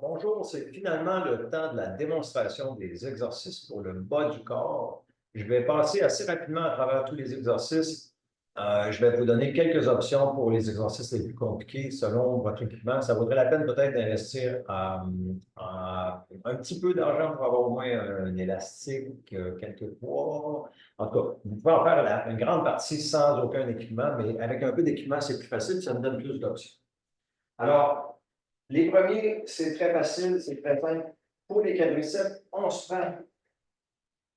Bonjour, c'est finalement le temps de la démonstration des exercices pour le bas du corps. Je vais passer assez rapidement à travers tous les exercices. Je vais vous donner quelques options pour les exercices les plus compliqués selon votre équipement. Ça vaudrait la peine peut-être d'investir un petit peu d'argent pour avoir au moins un élastique, quelques poids. En tout cas, vous pouvez en faire une grande partie sans aucun équipement, mais avec un peu d'équipement, c'est plus facile, ça me donne plus d'options. Alors, les premiers, c'est très facile, c'est très simple. Pour les quadriceps, on se prend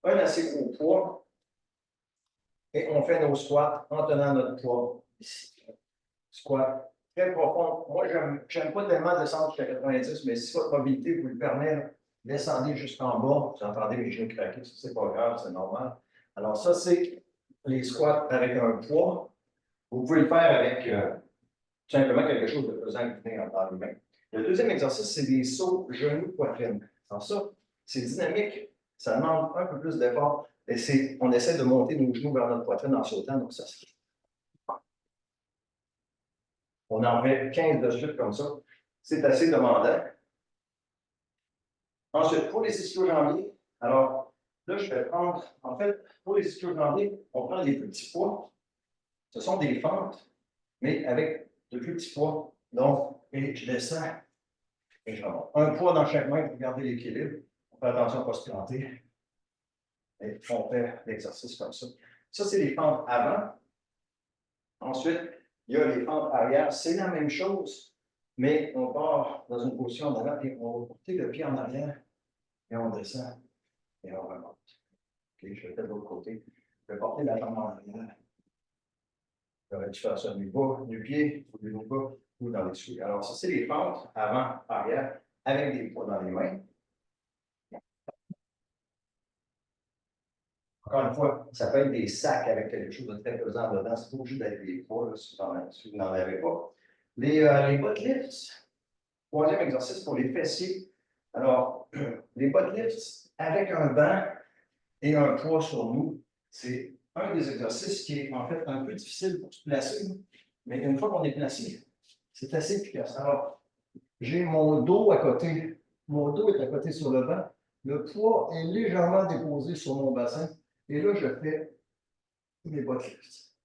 un assez gros poids et on fait nos squats en tenant notre poids ici. Squat très profond. Moi, je n'aime pas tellement descendre jusqu'à 90, mais si votre mobilité vous le permet, descendez jusqu'en bas. Vous entendez mes genoux craquer, ça, c'est pas grave, c'est normal. Alors, ça, c'est les squats avec un poids. Vous pouvez le faire avec tout simplement quelque chose de pesant que vous tenez dans les mains. Le deuxième exercice, c'est des sauts genoux-poitrine. Alors ça, c'est dynamique, ça demande un peu plus d'effort. Et on essaie de monter nos genoux vers notre poitrine en sautant, donc ça, c'est... On en fait 15 de suite comme ça. C'est assez demandant. Ensuite, pour les ischio-jambiers, alors là, je vais prendre, en fait, pour les ischio-jambiers, on prend des plus petits poids. Ce sont des fentes, mais avec de plus petits poids. Donc, et je descends. Et je remonte. Un poids dans chaque main pour garder l'équilibre. On fait attention à ne pas se planter. Et on fait l'exercice comme ça. Ça, c'est les fentes avant. Ensuite, il y a les fentes arrière. C'est la même chose, mais on part dans une position en avant et on va porter le pied en arrière et on descend et on remonte. Okay, je vais faire de l'autre côté. Je vais porter la jambe en arrière. J'aurais dû faire ça du bas, du pied, ou du bas, ou dans les souliers. Alors, ça, c'est les fentes avant, arrière, avec des poids dans les mains. Encore une fois, ça peut être des sacs avec quelque chose de très pesant dedans. C'est pas obligé d'être des poids, là, si vous n'en avez pas. Les butt lifts, troisième exercice pour les fessiers. Alors, les butt lifts avec un banc et un poids sur nous, c'est un des exercices qui est en fait un peu difficile pour se placer. Mais une fois qu'on est placé, c'est assez efficace. Alors, j'ai mon dos à côté. Mon dos est à côté sur le banc. Le poids est légèrement déposé sur mon bassin. Et là, je fais mes butt lifts.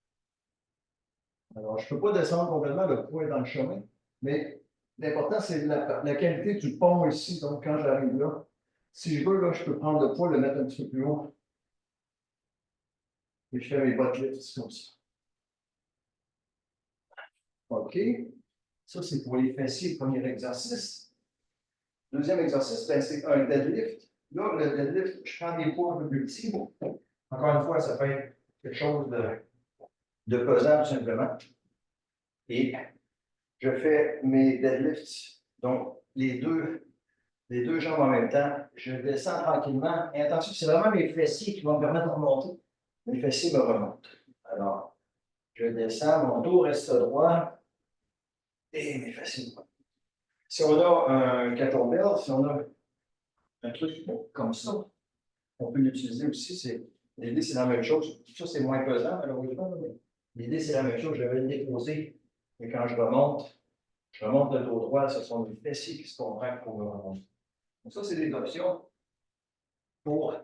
Alors, je ne peux pas descendre complètement, le poids est dans le chemin, mais l'important, c'est la qualité du pont ici. Donc, quand j'arrive là, si je veux, là, je peux prendre le poids, le mettre un petit peu plus haut. Et je fais mes butt lifts comme ça. OK. Ça, c'est pour les fessiers, premier exercice. Deuxième exercice, ben, c'est un deadlift. Là, le deadlift, je prends des poids un peu plus petits. Encore une fois, ça peut être quelque chose de pesant, tout simplement. Et je fais mes deadlifts, donc les deux jambes en même temps. Je descends tranquillement. Et attention, c'est vraiment mes fessiers qui vont me permettre de remonter. Mes fessiers me remontent. Alors, je descends, mon dos reste droit et mes fessiers me remontent. Si on a un kettlebell, si on a un truc comme ça, on peut l'utiliser aussi. L'idée, c'est la même chose. Ça, c'est moins pesant, malheureusement, mais l'idée, c'est la même chose. Je vais le déposer et quand je remonte le dos droit, ce sont les fessiers qui se contractent pour me remonter. Donc, ça, c'est des options pour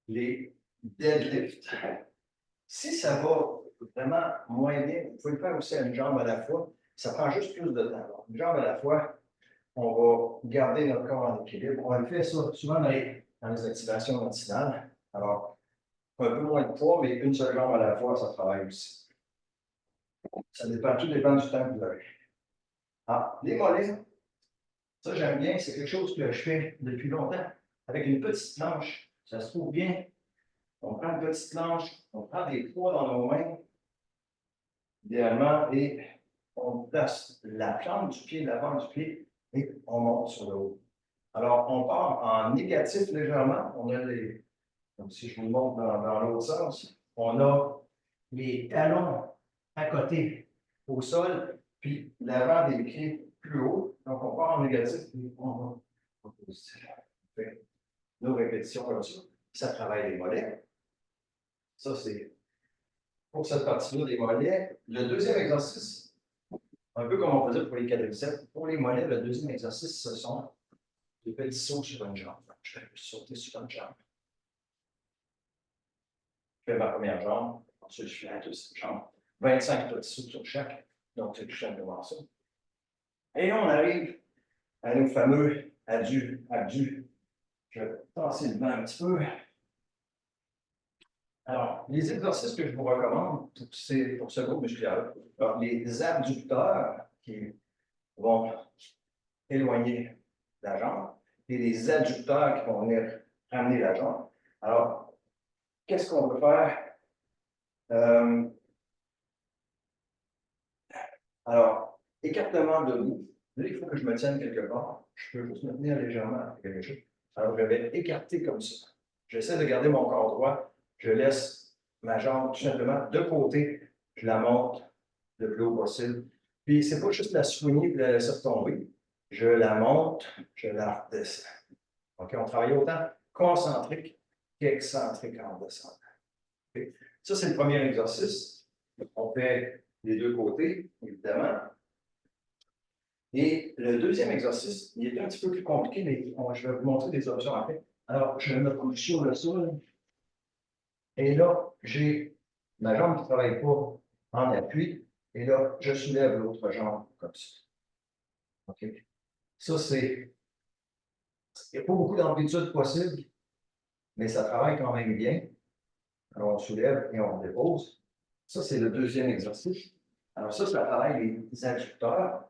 les deadlifts. Si ça va vraiment moins bien, vous pouvez le faire aussi à une jambe à la fois. Ça prend juste plus de temps. Alors, une jambe à la fois, on va garder notre corps en équilibre. On le fait ça souvent dans les activations matinales. Alors, un peu moins de poids, mais une seule jambe à la fois, ça travaille aussi. Ça dépend, tout dépend du temps que vous avez. Ah, les mollets, ça j'aime bien, c'est quelque chose que je fais depuis longtemps avec une petite planche. Ça se trouve bien. On prend une petite planche, on prend des poids dans nos mains, idéalement, et on place la plante du pied, l'avant du pied, et on monte sur le haut. Alors, on part en négatif légèrement. On a les, comme si je vous le montre dans l'autre sens, on a les talons à côté au sol, puis l'avant des pieds plus haut. Donc, on part en négatif, puis on va en positif. On fait nos répétitions comme ça. Ça travaille les mollets. Ça, c'est pour cette partie-là des mollets. Le deuxième exercice, un peu comme on faisait pour les quadriceps, pour les mollets, le deuxième exercice, ce sont J'ai fait 10 sauts sur une jambe. Je vais sauter sur une jambe. Je fais ma première jambe. Ensuite, je fais la deuxième jambe. 25 petits sauts sur chaque. Donc, c'est tout simplement ça. Et là, on arrive à nos fameux abdus. Je vais tasser le banc un petit peu. Alors, les exercices que je vous recommande, c'est pour ce groupe musculaire. Alors, les abducteurs qui vont éloigner la jambe et les adducteurs qui vont venir ramener la jambe. Alors, qu'est-ce qu'on peut faire? Alors, écartement debout. Là, il faut que je me tienne quelque part. Je peux juste me tenir légèrement avec quelque chose. Alors, je vais écarter comme ça. J'essaie de garder mon corps droit. Je laisse ma jambe tout simplement de côté. Je la monte le plus haut possible. Puis, c'est pas juste la soigner et la laisser tomber. Je la monte, je la redescends. OK? On travaille autant concentrique qu'excentrique en descendant. Okay? Ça, c'est le premier exercice. On fait les deux côtés, évidemment. Et le deuxième exercice, il est un petit peu plus compliqué, mais je vais vous montrer des options après. Alors, je me couche sur le sol. Et là, j'ai ma jambe qui ne travaille pas en appui. Et là, je soulève l'autre jambe comme ça. OK? Ça, c'est. Il n'y a pas beaucoup d'amplitude possible, mais ça travaille quand même bien. Alors, on soulève et on dépose. Ça, c'est le deuxième exercice. Alors, ça travaille les adducteurs.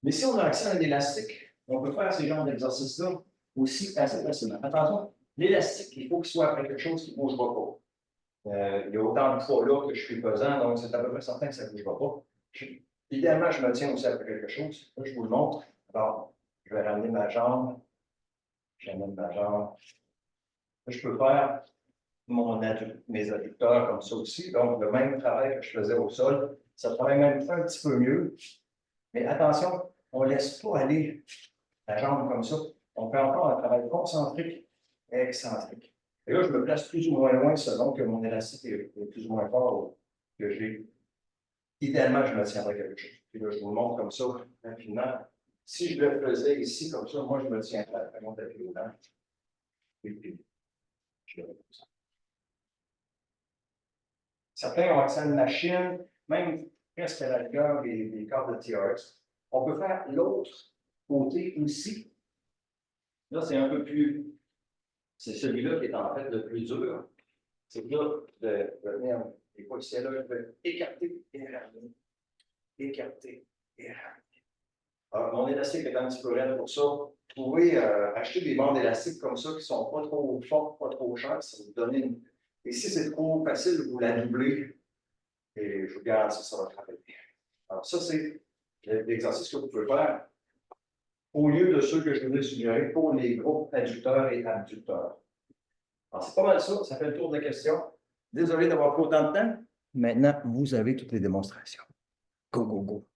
Mais si on a accès à un élastique, on peut faire ces genres d'exercices-là aussi assez facilement. Attention, l'élastique, il faut qu'il soit après quelque chose qui ne bougera pas. Il y a autant de poids là que je suis pesant, donc c'est à peu près certain que ça ne bougera pas. Idéalement, je me tiens aussi après quelque chose. Là, je vous le montre. Alors, je vais ramener ma jambe. J'amène ma jambe. Là, je peux faire mes adducteurs comme ça aussi. Donc, le même travail que je faisais au sol, ça travaille même un petit peu mieux. Mais attention, on ne laisse pas aller la jambe comme ça. On fait encore un travail concentrique et excentrique. Et là, je me place plus ou moins loin selon que mon élastique est plus ou moins fort que j'ai. Idéalement, je me tiendrai quelque chose. Puis là, je vous le montre comme ça rapidement. Si je le faisais ici comme ça, moi, je me tiendrais à mon tapis roulant. Et puis, je le fais comme ça. Certains ont accès à une machine, même presque à la rigueur des cordes de TRX. On peut faire l'autre côté aussi. Là, c'est un peu plus. C'est celui-là qui est en fait le plus dur. C'est là de venir. Et quoi, c'est là, je vais écarter et ramener. Écarter et ramener. Alors, mon élastique est un petit peu raide pour ça. Vous pouvez acheter des bandes élastiques comme ça qui ne sont pas trop fortes, pas trop chères. Ça va vous donner une. Et si c'est trop facile, vous la doublez. Et je vous garantis que ça va travailler. Alors, ça, c'est l'exercice que vous pouvez faire au lieu de ceux que je vous ai suggérés pour les groupes adducteurs et abducteurs. Alors, c'est pas mal ça. Ça fait le tour de la question. Désolé d'avoir pris autant de temps. Maintenant, vous avez toutes les démonstrations. Go, go, go.